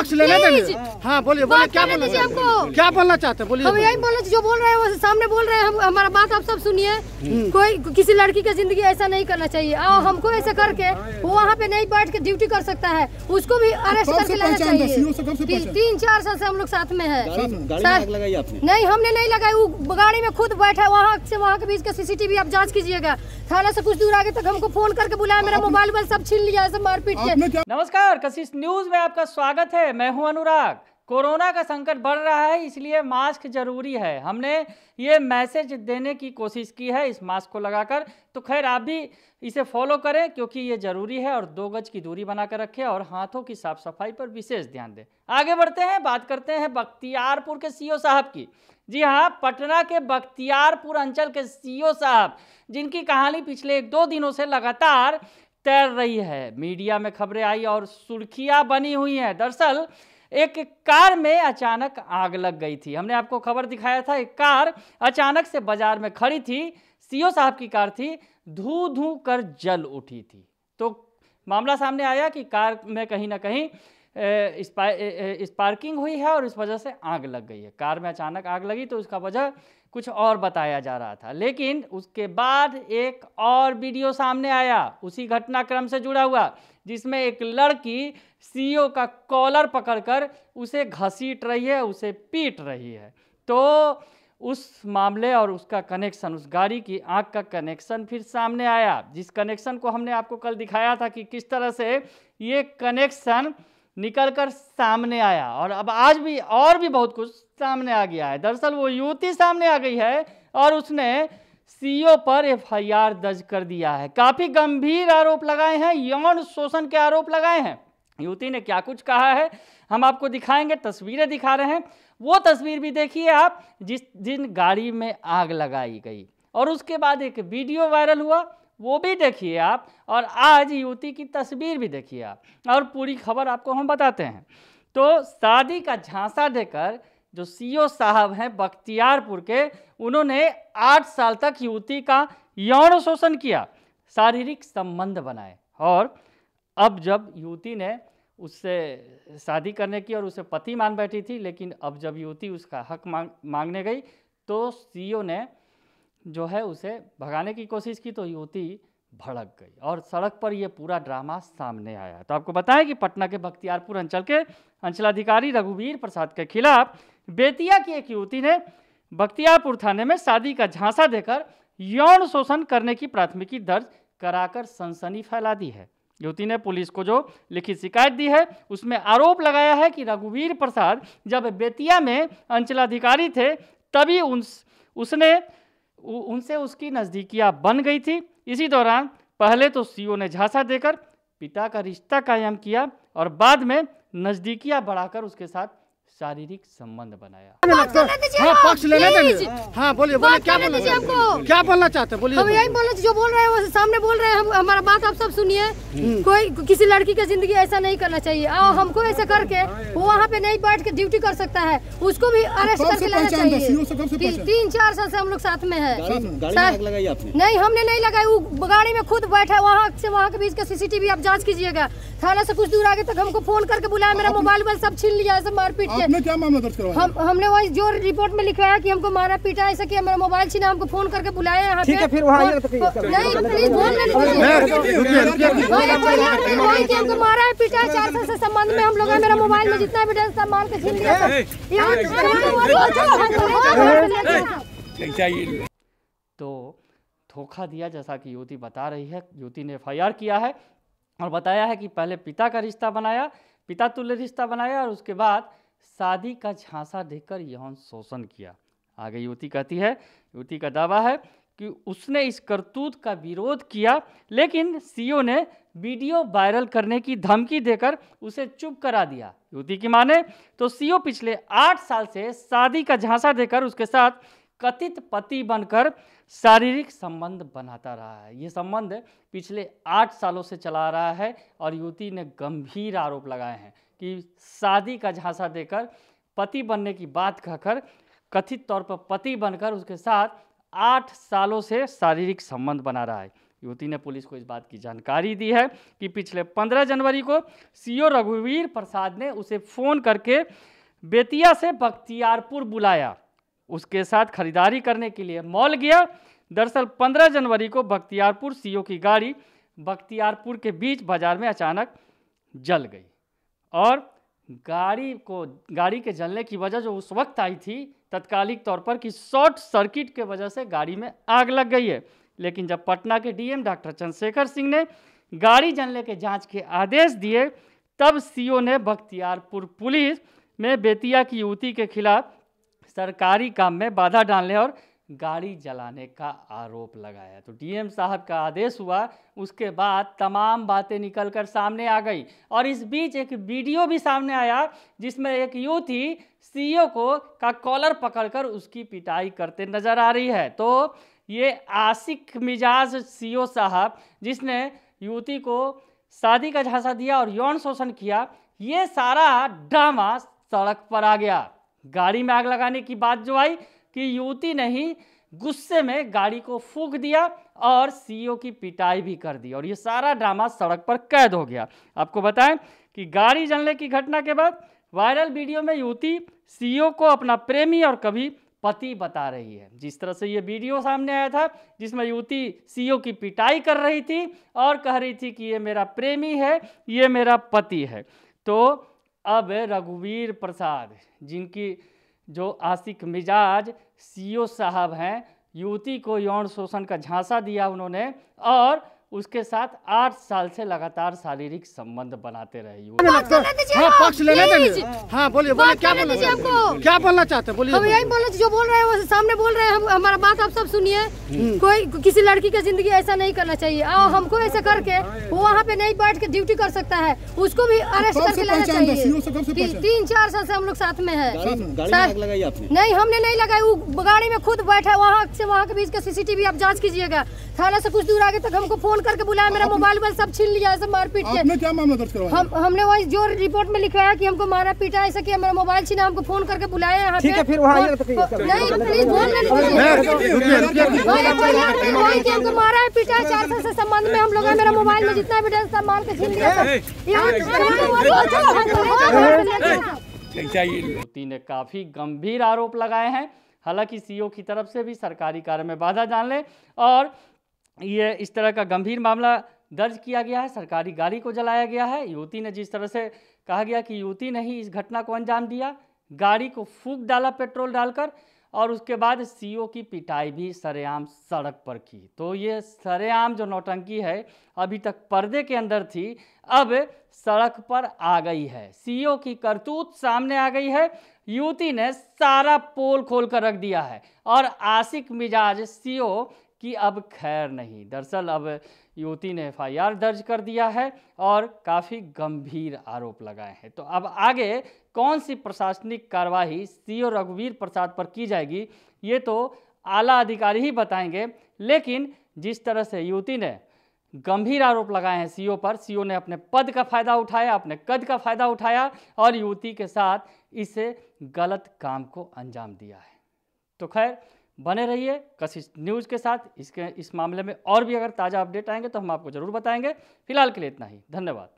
पक्ष लेने देंगे। हाँ बोलिए बोलिए, क्या बोलना चाहते हैं बोलिए। हम यही बोलना, जो बोल रहे हैं वो सामने बोल रहे हैं, हम हमारा बात आप सब सुनिए। कोई किसी लड़की की जिंदगी ऐसा नहीं करना चाहिए, और हमको ऐसा करके वो वहाँ पे नहीं बैठ के ड्यूटी कर सकता है, उसको भी अरेस्ट करके लाना चाहिए। 3-4 साल से हम लोग साथ में है। नहीं, हमने नहीं लगाई, वो गाड़ी में खुद बैठा, वहाँ से वहाँ के बीच का CCTV आप जांच कीजिएगा। थाना से कुछ दूर आगे तक हमको फोन करके बुलाया, मेरा मोबाइल सब छीन लिया ऐसे मारपीट के। नमस्कार, कशिश न्यूज में आपका स्वागत है। मैं हूं अनुराग। कोरोना का संकट बढ़ रहा है, इसलिए मास्क जरूरी है। हमने ये मैसेज देने की कोशिश की है इस मास्क को लगाकर। तो खैर आप भी इसे फॉलो करें क्योंकि ये जरूरी है, और 2 गज की दूरी बनाकर रखें और हाथों की साफ सफाई पर विशेष ध्यान दें। आगे बढ़ते हैं, बात करते हैं बख्तियारपुर के सीओ साहब की। जी हाँ, पटना के बख्तियारपुर अंचल के सीओ साहब, जिनकी कहानी पिछले 1-2 दिनों से लगातार तैर रही है। मीडिया में खबरें आई और सुर्खियां बनी हुई हैं। दरअसल एक कार में अचानक आग लग गई थी। हमने आपको खबर दिखाया था, एक कार अचानक से बाजार में खड़ी थी, सीओ साहब की कार थी, धू धू कर जल उठी थी। तो मामला सामने आया कि कार में कहीं ना कहीं स्पार्किंग हुई है और इस वजह से आग लग गई है। कार में अचानक आग लगी तो उसका वजह कुछ और बताया जा रहा था, लेकिन उसके बाद एक और वीडियो सामने आया उसी घटनाक्रम से जुड़ा हुआ, जिसमें एक लड़की सीईओ का कॉलर पकड़कर उसे घसीट रही है, उसे पीट रही है। तो उस मामले और उसका कनेक्शन, उस गाड़ी की आग का कनेक्शन फिर सामने आया, जिस कनेक्शन को हमने आपको कल दिखाया था कि किस तरह से ये कनेक्शन निकलकर सामने आया, और अब आज भी और भी बहुत कुछ सामने आ गया है। दरअसल वो युवती सामने आ गई है और उसने सीईओ पर FIR दर्ज कर दिया है। काफी गंभीर आरोप लगाए हैं, यौन शोषण के आरोप लगाए हैं। युवती ने क्या कुछ कहा है हम आपको दिखाएंगे, तस्वीरें दिखा रहे हैं। वो तस्वीर भी देखिए आप, जिन गाड़ी में आग लगाई गई, और उसके बाद एक वीडियो वायरल हुआ, वो भी देखिए आप, और आज युवती की तस्वीर भी देखिए आप, और पूरी खबर आपको हम बताते हैं। तो शादी का झांसा देकर जो सीईओ साहब हैं बख्तियारपुर के, उन्होंने 8 साल तक युवती का यौन शोषण किया, शारीरिक संबंध बनाए, और अब जब युवती ने उससे शादी करने की और उसे पति मान बैठी थी, लेकिन अब जब युवती उसका हक मांगने गई तो सीईओ ने जो है उसे भगाने की कोशिश की, तो युवती भड़क गई और सड़क पर यह पूरा ड्रामा सामने आया। तो आपको बताएं कि पटना के बख्तियारपुर अंचल के अंचलाधिकारी रघुवीर प्रसाद के खिलाफ बेतिया की एक युवती ने बख्तियारपुर थाने में शादी का झांसा देकर यौन शोषण करने की प्राथमिकी दर्ज कराकर सनसनी फैला दी है। युवती ने पुलिस को जो लिखित शिकायत दी है उसमें आरोप लगाया है कि रघुवीर प्रसाद जब बेतिया में अंचलाधिकारी थे तभी उनसे उसकी नज़दीकियां बन गई थी। इसी दौरान पहले तो सीईओ ने झांसा देकर पिता का रिश्ता कायम किया और बाद में नज़दीकियां बढ़ाकर उसके साथ शारीरिक संबंध बनाया। हाँ पक्ष लेने देंगे। हाँ बोलिए बोलिए, क्या बोलना चाहते हैं बोलिए। हम यही बोलना, जो बोल रहे हैं वो सामने बोल रहे हैं, हम हमारा बात आप सब सुनिए। कोई किसी लड़की की जिंदगी ऐसा नहीं करना चाहिए, और हमको ऐसा करके वो वहाँ पे नहीं बैठ के ड्यूटी कर सकता है, उसको भी अरेस्ट करके लाना चाहिए। 3-4 साल से हम लोग साथ में है। नहीं, हमने नहीं लगाई, वो गाड़ी में खुद बैठा, वहाँ से वहाँ के बीच का CCTV आप जांच कीजिएगा। थाना से कुछ दूर आगे तक हमको फोन करके बुलाया, मेरा मोबाइल सब छीन लिया ऐसे मारपीट के। क्या मामला दर्ज करवाया? हमने वही जो रिपोर्ट में लिखवाया कि हमको मारा पीटा, ऐसा किया, मेरा मोबाइल छीना, हमको फोन करके बुलाया यहाँ पे। फिर वहाँ नहीं प्लीज बोलने दीजिए। हमको मारा है पीटा है, 4 साल से संबंध में हम लोग हैं, मेरा मोबाइल में जितना भी सब मार के छीन लिया। तो धोखा दिया जैसा कि युवती बता रही है। युवती ने FIR किया है और बताया है कि पहले पिता का रिश्ता बनाया, पिता तुल्य रिश्ता बनाया, और उसके बाद शादी का झांसा देकर यौन शोषण किया। आगे युवती कहती है, युवती का दावा है कि उसने इस करतूत का विरोध किया, लेकिन सीईओ ने वीडियो वायरल करने की धमकी देकर उसे चुप करा दिया। युवती की माने तो सीईओ पिछले 8 साल से शादी का झांसा देकर उसके साथ कथित पति बनकर शारीरिक संबंध बनाता रहा है। ये संबंध पिछले 8 सालों से चला रहा है, और युवती ने गंभीर आरोप लगाए हैं कि शादी का झांसा देकर पति बनने की बात कहकर कथित तौर पर पति बनकर उसके साथ 8 सालों से शारीरिक संबंध बना रहा है। युवती ने पुलिस को इस बात की जानकारी दी है कि पिछले 15 जनवरी को सीओ रघुवीर प्रसाद ने उसे फ़ोन करके बेतिया से बख्तियारपुर बुलाया, उसके साथ खरीदारी करने के लिए मॉल गया। दरअसल 15 जनवरी को बख्तियारपुर सीओ की गाड़ी बख्तियारपुर के बीच बाजार में अचानक जल गई और गाड़ी के जलने की वजह जो उस वक्त आई थी तत्कालिक तौर पर कि शॉर्ट सर्किट के वजह से गाड़ी में आग लग गई है। लेकिन जब पटना के डीएम डॉक्टर चंद्रशेखर सिंह ने गाड़ी जलने के जांच के आदेश दिए तब सीओ ने बख्तियारपुर पुलिस में बेतिया की युवती के खिलाफ सरकारी काम में बाधा डालने और गाड़ी जलाने का आरोप लगाया। तो डीएम साहब का आदेश हुआ, उसके बाद तमाम बातें निकलकर सामने आ गई और इस बीच एक वीडियो भी सामने आया जिसमें एक युवती सीओ का कॉलर पकड़कर उसकी पिटाई करते नजर आ रही है। तो ये आशिक मिजाज सीओ साहब जिसने युवती को शादी का झांसा दिया और यौन शोषण किया, ये सारा ड्रामा सड़क पर आ गया। गाड़ी में आग लगाने की बात जो आई कि युवती ने ही गुस्से में गाड़ी को फूंक दिया और सीओ की पिटाई भी कर दी और ये सारा ड्रामा सड़क पर कैद हो गया। आपको बताएं कि गाड़ी जलने की घटना के बाद वायरल वीडियो में युवती सीओ को अपना प्रेमी और कभी पति बता रही है। जिस तरह से ये वीडियो सामने आया था जिसमें युवती सीओ की पिटाई कर रही थी और कह रही थी कि ये मेरा प्रेमी है, ये मेरा पति है। तो अब रघुवीर प्रसाद जिनकी जो आशिक मिजाज सीओ साहब हैं, युवती को यौन शोषण का झांसा दिया उन्होंने और उसके साथ 8 साल से लगातार शारीरिक संबंध बनाते रहे। हाँ, पक्ष लेना चाहिए। हाँ, बोलिए क्या बोलना चाहते हैं, बोलिए। हम यही बोलना, जो बोल रहे हैं वो सामने बोल रहे हैं, हम हमारा बात आप सब सुनिए। कोई किसी लड़की की जिंदगी ऐसा नहीं करना चाहिए और हमको ऐसा करके वो वहाँ पे नहीं बैठ के ड्यूटी कर सकता है, उसको भी अरेस्ट करके लाना चाहिए। 3-4 साल से हम लोग साथ में है। नहीं, हमने नहीं लगाई, वो गाड़ी में खुद बैठा, वहाँ से वहाँ के बीच का सीसीटीवी आप जाँच कीजिएगा। थाना से कुछ दूर आगे तक हमको फोन करके बुलाया, मेरा मोबाइल सब छीन लिया, ऐसे मारपीट के। आपने क्या मामला दर्ज करवाया? हमने वही जो रिपोर्ट में लिखवाया कि हमको मारा पीटा, ऐसा किया, मेरा मोबाइल छीना, हमको फोन करके बुलाया यहाँ पे। फिर वहाँ नहीं, प्लीज बोलने दीजिए। हमको मारा है, पीटा है, 4 साल से संबंध में हम लोग हैं। मेरा मोबाइल में जितना एविडेंस था मार के छीन लिया। युवती ने काफी गंभीर आरोप लगाए हैं। हालांकि सीओ की तरफ से भी सरकारी कार्य में बाधा डालने और ये इस तरह का गंभीर मामला दर्ज किया गया है। सरकारी गाड़ी को जलाया गया है। युवती ने जिस तरह से कहा गया कि युवती ने ही इस घटना को अंजाम दिया, गाड़ी को फूंक डाला पेट्रोल डालकर और उसके बाद सीओ की पिटाई भी सरेआम सड़क पर की। तो ये सरेआम जो नौटंकी है अभी तक पर्दे के अंदर थी, अब सड़क पर आ गई है। सीओ की करतूत सामने आ गई है। युवती ने सारा पोल खोल कर रख दिया है और आशिक मिजाज सीओ कि अब खैर नहीं। दरअसल अब युवती ने एफआईआर दर्ज कर दिया है और काफ़ी गंभीर आरोप लगाए हैं। तो अब आगे कौन सी प्रशासनिक कार्रवाई सीओ रघुवीर प्रसाद पर की जाएगी ये तो आला अधिकारी ही बताएंगे। लेकिन जिस तरह से युवती ने गंभीर आरोप लगाए हैं सीओ पर, सीओ ने अपने पद का फ़ायदा उठाया, अपने कद का फ़ायदा उठाया और युवती के साथ इसे गलत काम को अंजाम दिया है। तो खैर बने रहिए कशिश न्यूज़ के साथ। इस मामले में और भी अगर ताज़ा अपडेट आएंगे तो हम आपको ज़रूर बताएंगे। फिलहाल के लिए इतना ही, धन्यवाद।